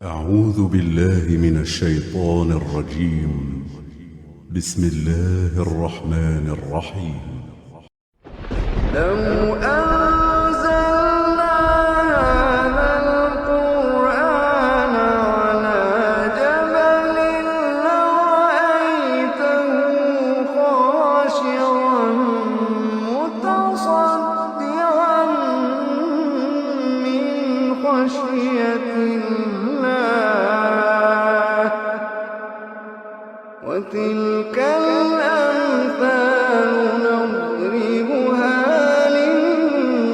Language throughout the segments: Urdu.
أعوذ بالله من الشيطان الرجيم. بسم الله الرحمن الرحيم. لو أنزلنا هذا القرآن على جبل لرأيته خاشعا متصدعا من خشية الله وتلك الأمثال نضربها للناس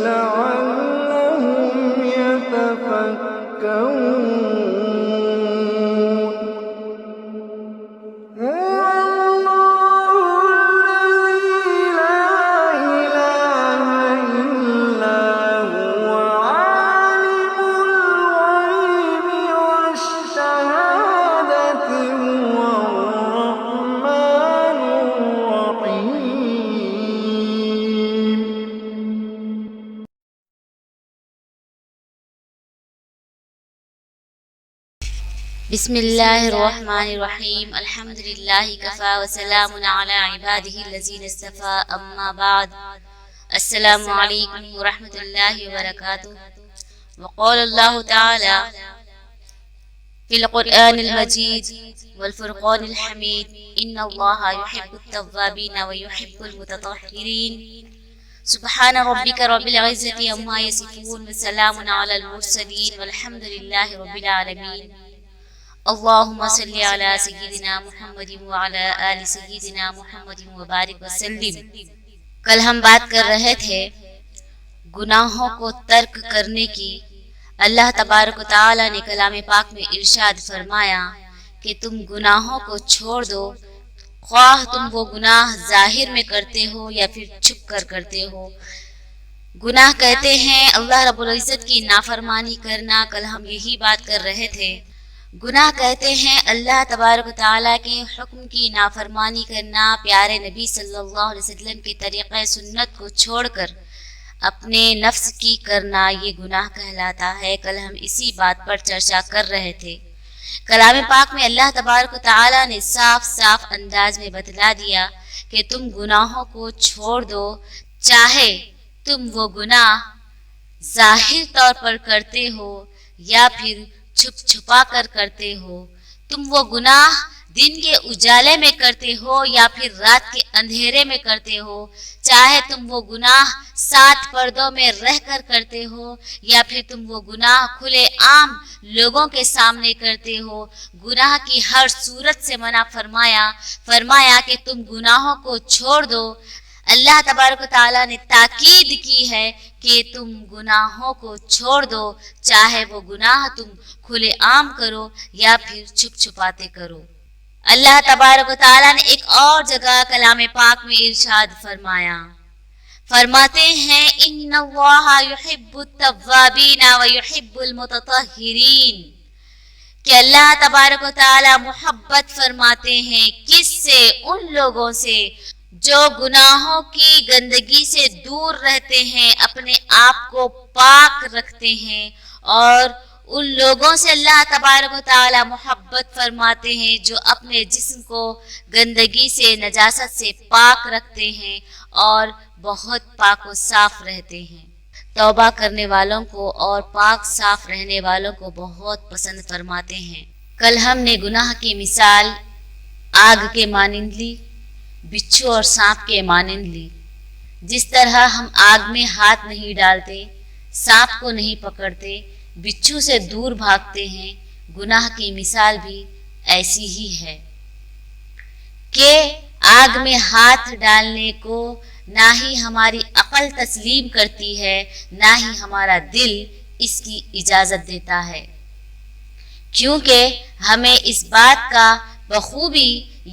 لعلهم يتفكرون. هو الله الذي لا إله إلا هو عالم الغيب والشهادة هو الرحمن الرحيم. بسم الله الرحمن الرحيم. الحمد لله كفى وسلام على عباده الذين اصطفى. أما بعد، السلام عليكم ورحمة الله وبركاته. وقال الله تعالى في القرآن المجيد والفرقان الحميد: إن الله يحب التوابين ويحب المتطهرين. سبحان ربك رب العزة عما يصفون وسلام على المرسلين والحمد لله رب العالمين. اللهم صل على سیدنا محمد وعلى آل سیدنا محمد وبارک وسلم. کل ہم بات کر رہے تھے گناہوں کو ترک کرنے کی. اللہ تبارک و تعالی نے کلام پاک میں ارشاد فرمایا کہ تم گناہوں کو چھوڑ دو، خواہ تم وہ گناہ ظاہر میں کرتے ہو یا پھر چھپ کر کرتے ہو. گناہ کہتے ہیں اللہ رب العزت کی نافرمانی کرنا. کل ہم یہی بات کر رہے تھے. گناہ کہتے ہیں اللہ تبارک و تعالیٰ کے حکم کی نافرمانی کرنا، پیارے نبی صلی اللہ علیہ وسلم کی طریقہ سنت کو چھوڑ کر اپنے نفس کی کرنا، یہ گناہ کہلاتا ہے. کل ہم اسی بات پر چرچا کر رہے تھے. کلام پاک میں اللہ تبارک و تعالیٰ نے صاف صاف انداز میں بتلا دیا کہ تم گناہوں کو چھوڑ دو، چاہے تم وہ گناہ ظاہر طور پر کرتے ہو یا پھر چھپ چھپا کر کرتے ہو. تم وہ گناہ دن کے اجالے میں کرتے ہو یا پھر رات کے اندھیرے میں کرتے ہو، چاہے تم وہ گناہ 7 پردوں میں رہ کر کرتے ہو یا پھر تم وہ گناہ کھلے عام لوگوں کے سامنے کرتے ہو. گناہ کی ہر صورت سے منع فرمایا کہ تم گناہوں کو چھوڑ دو. اللہ تبارک و تعالیٰ نے تاکید کی ہے کہ تم گناہوں کو چھوڑ دو، چاہے وہ گناہ تم کھلے عام کرو یا پھر چھپ چھپاتے کرو. اللہ تبارک و تعالیٰ نے ایک اور جگہ کلام پاک میں ارشاد فرماتے ہیں: ان اللہ یحب التوابین ویحب المتطہرین، کہ اللہ تبارک و تعالیٰ محبت فرماتے ہیں کس سے؟ ان لوگوں سے جو گناہوں کی گندگی سے دور رہتے ہیں، اپنے آپ کو پاک رکھتے ہیں. اور ان لوگوں سے اللہ تبارک و تعالی محبت فرماتے ہیں جو اپنے جسم کو گندگی سے، نجاست سے پاک رکھتے ہیں اور بہت پاک و صاف رہتے ہیں. توبہ کرنے والوں کو اور پاک صاف رہنے والوں کو بہت پسند فرماتے ہیں. کل ہم نے گناہ کی مثال آگ کے مانند لی، بچھو اور سانپ کے مانند لی. جس طرح ہم آگ میں ہاتھ نہیں ڈالتے، سانپ کو نہیں پکڑتے، بچھو سے دور بھاگتے ہیں، گناہ کی مثال بھی ایسی ہی ہے کہ آگ میں ہاتھ ڈالنے کو نہ ہی ہماری عقل تسلیم کرتی ہے، نہ ہی ہمارا دل اس کی اجازت دیتا ہے، کیونکہ ہمیں اس بات کا بخوبی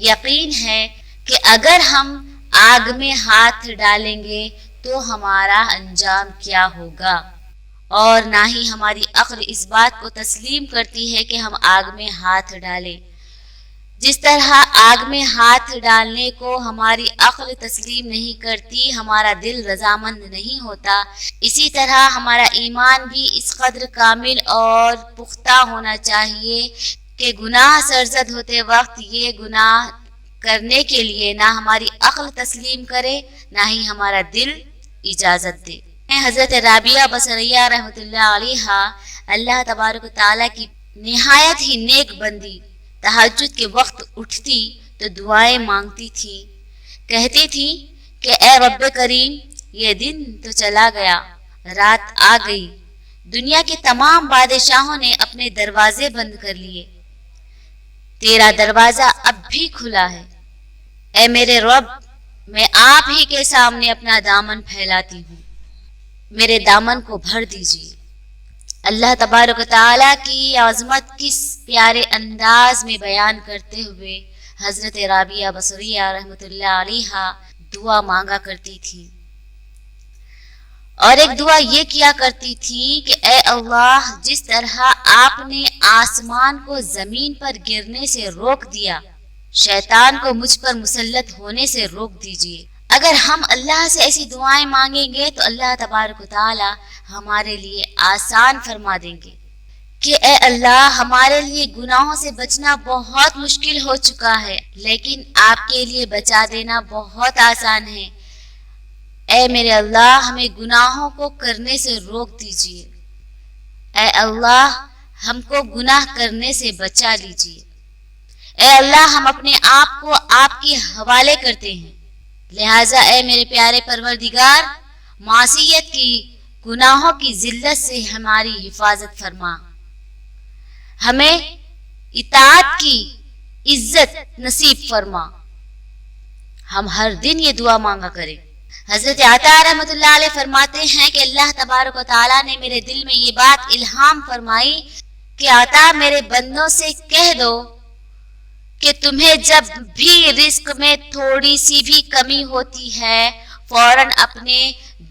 یقین ہے کہ اگر ہم آگ میں ہاتھ ڈالیں گے تو ہمارا انجام کیا ہوگا، اور نہ ہی ہماری عقل اس بات کو تسلیم کرتی ہے کہ ہم آگ میں ہاتھ ڈالیں. جس طرح آگ میں ہاتھ ڈالنے کو ہماری عقل تسلیم نہیں کرتی، ہمارا دل رضامند نہیں ہوتا، اسی طرح ہمارا ایمان بھی اس قدر کامل اور پختہ ہونا چاہیے کہ گناہ سرزد ہوتے وقت یہ گناہ کرنے کے لیے نہ ہماری عقل تسلیم کرے نہ ہی ہمارا دل اجازت دے۔ حضرت رابعہ بصریہ رحمۃ اللہ علیہا اللہ تبارک و تعالیٰ کی نہایت ہی نیک بندی، تہجد کے وقت اٹھتی تو دعائیں مانگتی تھی، کہتی تھی کہ اے رب کریم، یہ دن تو چلا گیا، رات آ گئی، دنیا کے تمام بادشاہوں نے اپنے دروازے بند کر لیے، تیرا دروازہ اب بھی کھلا ہے، اے میرے رب، میں آپ ہی کے سامنے اپنا دامن پھیلاتی ہوں، میرے دامن کو بھر دیجیے۔ اللہ تبارک و تعالیٰ کی عظمت کس پیارے انداز میں بیان کرتے ہوئے حضرت رابعہ بصریہ رحمۃ اللہ علیہا دعا مانگا کرتی تھی، اور ایک دعا یہ کیا کرتی تھی کہ اے اللہ، جس طرح آپ نے آسمان کو زمین پر گرنے سے روک دیا، شیطان کو مجھ پر مسلط ہونے سے روک دیجیے۔ اگر ہم اللہ سے ایسی دعائیں مانگیں گے تو اللہ تبارک و تعالی ہمارے لیے آسان فرما دیں گے کہ اے اللہ، ہمارے لیے گناہوں سے بچنا بہت مشکل ہو چکا ہے، لیکن آپ کے لیے بچا دینا بہت آسان ہے۔ اے میرے اللہ، ہمیں گناہوں کو کرنے سے روک دیجیے، اے اللہ ہم کو گناہ کرنے سے بچا لیجیے، اے اللہ ہم اپنے آپ کو آپ کے حوالے کرتے ہیں، لہٰذا اے میرے پیارے پروردگار، معصیت کی، گناہوں کی ذلت سے ہماری حفاظت فرما، ہمیں اطاعت کی عزت نصیب فرما۔ ہم ہر دن یہ دعا مانگا کریں۔ حضرت عطا رحمۃ اللہ علیہ فرماتے ہیں کہ اللہ تبارک و تعالیٰ نے میرے دل میں یہ بات الہام فرمائی کہ عطا، میرے بندوں سے کہہ دو کہ تمہیں جب بھی رزق میں تھوڑی سی بھی کمی ہوتی ہے، فوراً اپنے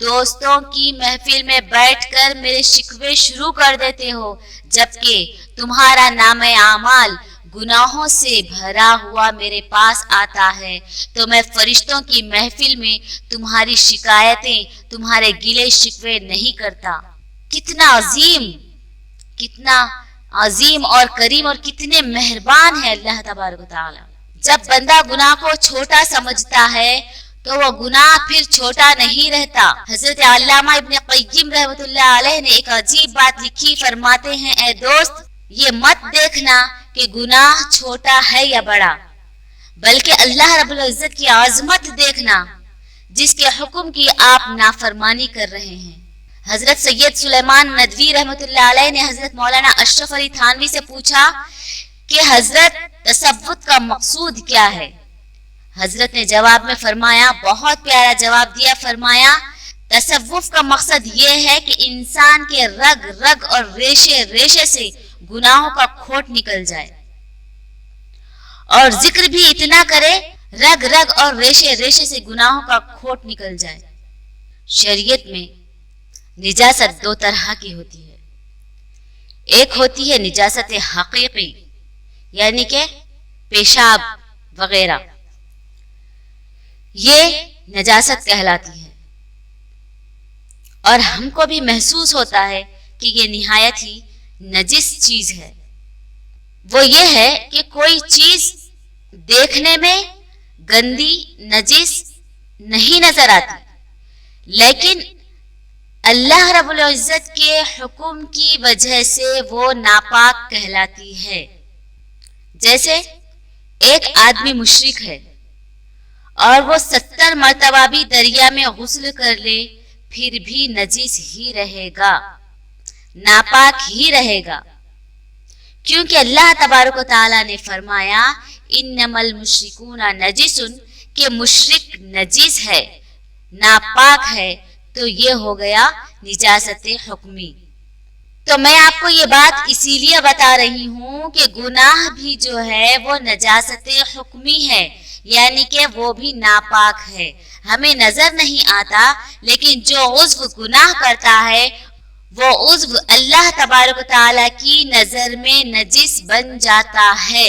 دوستوں کی محفل میں بیٹھ کر میرے شکوے شروع کر دیتے ہو، جبکہ تمہارا نام اعمال گناہوں سے بھرا ہوا میرے پاس آتا ہے تو میں فرشتوں کی محفل میں تمہاری شکایتیں، تمہارے گلے شکوے نہیں کرتا۔ کتنا عظیم اور کریم اور کتنے مہربان ہے اللہ تبارک و تعالی۔ جب بندہ گناہ کو چھوٹا سمجھتا ہے تو وہ گناہ پھر چھوٹا نہیں رہتا۔ حضرت علامہ ابن قیم رحمۃ اللہ علیہ نے ایک عجیب بات لکھی، فرماتے ہیں اے دوست، یہ مت دیکھنا کہ گناہ چھوٹا ہے یا بڑا، بلکہ اللہ رب العزت کی عظمت دیکھنا جس کے حکم کی آپ نافرمانی کر رہے ہیں۔ حضرت سید سلیمان ندوی رحمۃ اللہ علیہ نے حضرت مولانا اشرف علی تھانوی سے پوچھا کہ حضرت تصوف کا مقصود کیا ہے؟ حضرت نے جواب میں فرمایا، بہت پیارا جواب دیا، فرمایا تصوف کا مقصد یہ ہے کہ انسان کے رگ رگ اور ریشے ریشے سے گناہوں کا کھوٹ نکل جائے، اور ذکر بھی اتنا کرے رگ رگ اور ریشے ریشے سے گناہوں کا کھوٹ نکل جائے۔ شریعت میں نجاست دو طرح کی ہوتی ہے، ایک ہوتی ہے نجاست حقیقی، یعنی کہ پیشاب وغیرہ، یہ نجاست کہلاتی ہے، اور ہم کو بھی محسوس ہوتا ہے کہ یہ نہایت ہی نجس چیز ہے۔ وہ یہ ہے کہ کوئی چیز دیکھنے میں گندی نجس نہیں نظر آتی، لیکن اللہ رب العزت کے حکم کی وجہ سے وہ ناپاک کہلاتی ہے۔ جیسے ایک آدمی مشرک ہے اور وہ 70 مرتبہ بھی دریا میں غسل کر لے پھر بھی نجس ہی رہے گا، ناپاک ہی رہے گا، کیونکہ اللہ تبارک و تعالیٰ نے فرمایا انما المشرکون نجس، کہ مشرک نجس ہے، ناپاک ہے، تو یہ ہو گیا نجاست حکمی۔ تو میں آپ کو یہ بات اسی لیے بتا رہی ہوں کہ گناہ بھی جو ہے وہ نجاست حکمی ہے، یعنی کہ وہ بھی ناپاک ہے، ہمیں نظر نہیں آتا، لیکن جو عضو گناہ کرتا ہے وہ عضو اللہ تبارک و تعالیٰ کی نظر میں نجس بن جاتا ہے،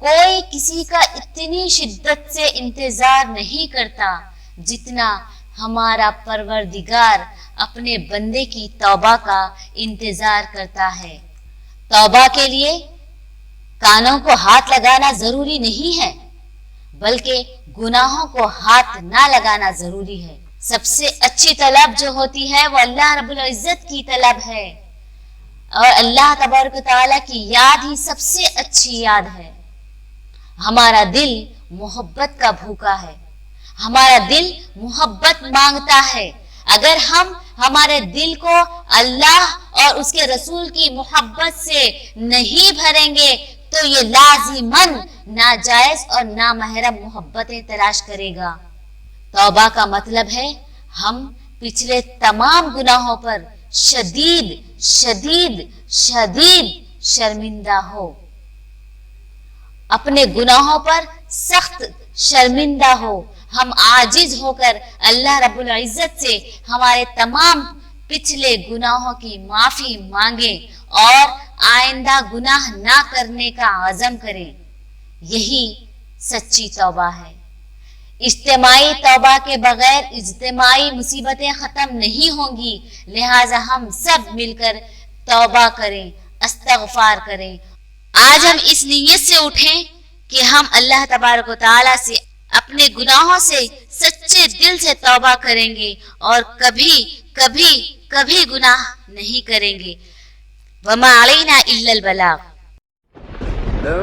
کوئی کسی کا اتنی شدت سے انتظار نہیں کرتا جتنا ہمارا پروردگار اپنے بندے کی توبہ کا انتظار کرتا ہے۔ توبہ کے لیے کانوں کو ہاتھ لگانا ضروری نہیں ہے، بلکہ گناہوں کو ہاتھ نہ لگانا ضروری ہے۔ سب سے اچھی طلب جو ہوتی ہے وہ اللہ رب العزت کی طلب ہے، اور اللہ تبارک و تعالیٰ کی یاد ہی سب سے اچھی یاد ہے۔ ہمارا دل محبت کا بھوکا ہے، ہمارا دل محبت مانگتا ہے۔ اگر ہم ہمارے دل کو اللہ اور اس کے رسول کی محبت سے نہیں بھریں گے تو یہ لازماً ناجائز اور نامحرم محبتیں تلاش کرے گا۔ توبہ کا مطلب ہے ہم پچھلے تمام گناہوں پر شدید شدید شدید شرمندہ ہو، اپنے گناہوں پر سخت شرمندہ ہو، ہم عاجز ہو کر اللہ رب العزت سے ہمارے تمام پچھلے گناہوں کی معافی مانگیں اور آئندہ گناہ نہ کرنے کا عزم کریں۔ یہی سچی توبہ ہے۔ اجتماعی توبہ کے بغیر اجتماعی مصیبتیں ختم نہیں ہوں گی، لہٰذا ہم سب مل کر توبہ کریں، استغفار کریں۔ آج ہم اس نیت سے اٹھیں کہ ہم اللہ تبارک و تعالیٰ سے اپنے گناہوں سے سچے دل سے توبہ کریں گے اور کبھی کبھی کبھی گناہ نہیں کریں گے۔ وما علینا الا البلاغ۔ لو